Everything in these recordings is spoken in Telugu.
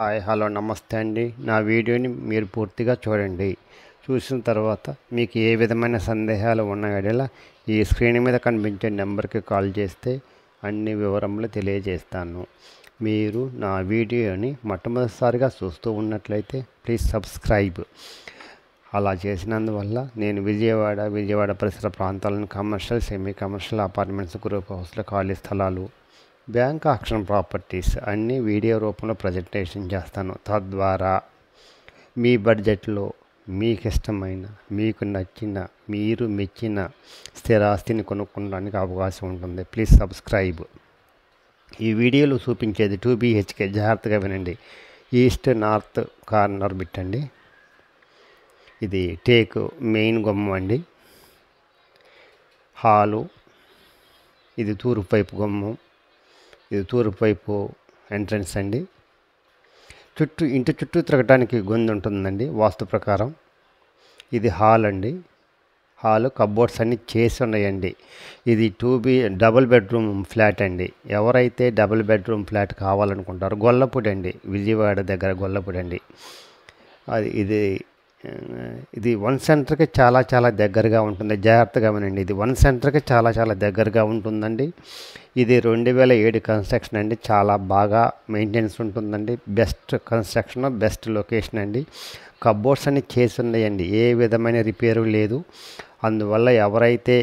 హాయ్ హలో నమస్తే అండి. నా వీడియోని మీరు పూర్తిగా చూడండి. చూసిన తర్వాత మీకు ఏ విధమైన సందేహాలు ఉన్న యెడల ఈ స్క్రీన్ మీద కనిపించే నెంబర్కి కాల్ చేస్తే అన్ని వివరములు తెలియజేస్తాను. మీరు నా వీడియోని మొట్టమొదటిసారిగా చూస్తూ ఉన్నట్లయితే ప్లీజ్ సబ్స్క్రైబ్. అలా చేసినందువల్ల నేను విజయవాడ పరిసర ప్రాంతాలను commercial, semi commercial apartments, group హౌస్ల ఖాళీ స్థలాలు, బ్యాంక్ ఆక్షన్ ప్రాపర్టీస్ అన్నీ వీడియో రూపంలో ప్రజెంటేషన్ చేస్తాను. తద్వారా మీ బడ్జెట్లో మీకు ఇష్టమైన, మీకు నచ్చిన, మీరు మెచ్చిన స్థిరాస్తిని కొనుక్కోవడానికి అవకాశం ఉంటుంది. Please subscribe. ఈ వీడియోలో చూపించేది 2 BHK. జాగ్రత్తగా వినండి. ఈస్ట్ నార్త్ కార్నర్ బిట్ అండి. ఇది టేక్ మెయిన్ గుమ్మం అండి. హాలు, ఇది తూర్పు వైపు గుమ్మం, ఇది తూర్పు వైపు ఎంట్రన్స్ అండి. ఇంటి చుట్టూ తిరగటానికి గొంతు ఉంటుందండి వాస్తు ప్రకారం. ఇది హాల్ అండి. హాలు కబోర్డ్స్ అన్నీ చేసి ఉన్నాయండి. ఇది డబుల్ బెడ్రూమ్ ఫ్లాట్ అండి. ఎవరైతే డబుల్ బెడ్రూమ్ ఫ్లాట్ కావాలనుకుంటారో, గొల్లపూడి అండి, విజయవాడ దగ్గర గొల్లపూడి అండి. ఇది వన్ సెంటర్కి చాలా దగ్గరగా ఉంటుంది. జాగ్రత్తగా వినండి. ఇది వన్ సెంటర్కి చాలా దగ్గరగా ఉంటుందండి. ఇది 2007 కన్స్ట్రక్షన్ అండి. చాలా బాగా మెయింటెనెన్స్ ఉంటుందండి. బెస్ట్ కన్స్ట్రక్షన్, బెస్ట్ లొకేషన్ అండి. కబోర్డ్స్ అన్ని చేసి ఉన్నాయండి. ఏ విధమైన రిపేరు లేదు. అందువల్ల ఎవరైతే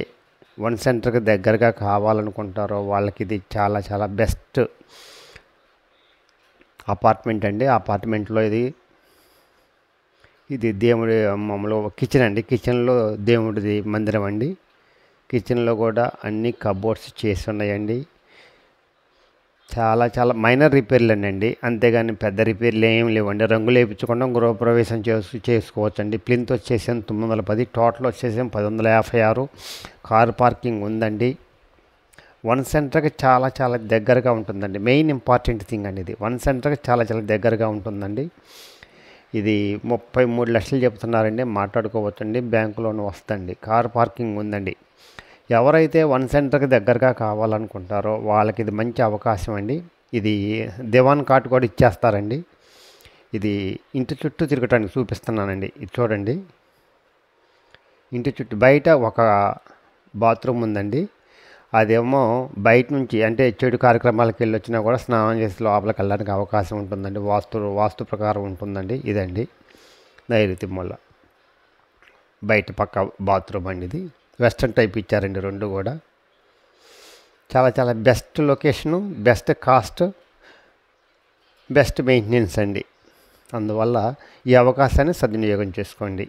వన్ సెంటర్కి దగ్గరగా కావాలనుకుంటారో వాళ్ళకి ఇది చాలా బెస్ట్ అపార్ట్మెంట్ అండి. అపార్ట్మెంట్లో ఇది దేవుడి మామూలు కిచెన్ అండి. కిచెన్లో దేవుడిది మందిరం అండి. కిచెన్లో కూడా అన్ని కబోర్డ్స్ చేసి ఉన్నాయండి. చాలా మైనర్ రిపేర్లు అండి. అంతేగాని పెద్ద రిపేర్లు ఏం లేవండి. రంగులు వేయించకుండా గృహప్రవేశం చేసుకోవచ్చండి. ప్లింత్ వచ్చేసాం 910, టోటల్ వచ్చేసాం 1156. కార్ పార్కింగ్ ఉందండి. వన్ సెంటర్కి చాలా దగ్గరగా ఉంటుందండి. మెయిన్ ఇంపార్టెంట్ థింగ్ అండి. ఇది వన్ సెంటర్కి చాలా దగ్గరగా ఉంటుందండి. ఇది 33 లక్షలు చెప్తున్నారండి. మాట్లాడుకోవచ్చండి. బ్యాంకు లోన్ వస్తుందండి. కార్ పార్కింగ్ ఉందండి. ఎవరైతే వన్ సెంటర్కి దగ్గరగా కావాలనుకుంటారో వాళ్ళకి ఇది మంచి అవకాశం అండి. ఇది దివాన్ కాట్ కూడా ఇచ్చేస్తారండి. ఇది ఇంటి చుట్టూ తిరగటానికి చూపిస్తున్నానండి. ఇది చూడండి. ఇంటి చుట్టూ బయట ఒక బాత్రూమ్ ఉందండి. అదేమో బయట నుంచి అంటే చెడు కార్యక్రమాలకు వెళ్ళి వచ్చినా కూడా స్నానం చేసి లోపలికి వెళ్ళడానికి అవకాశం ఉంటుందండి. వాస్తు ప్రకారం ఉంటుందండి. ఇదండి నైరుతి మూల బయట పక్క బాత్రూమ్ అండి. ఇది వెస్ట్రన్ టైప్ ఇచ్చారండి. రెండు కూడా చాలా best location, best cost, best maintenance అండి. అందువల్ల ఈ అవకాశాన్ని సద్వినియోగం చేసుకోండి.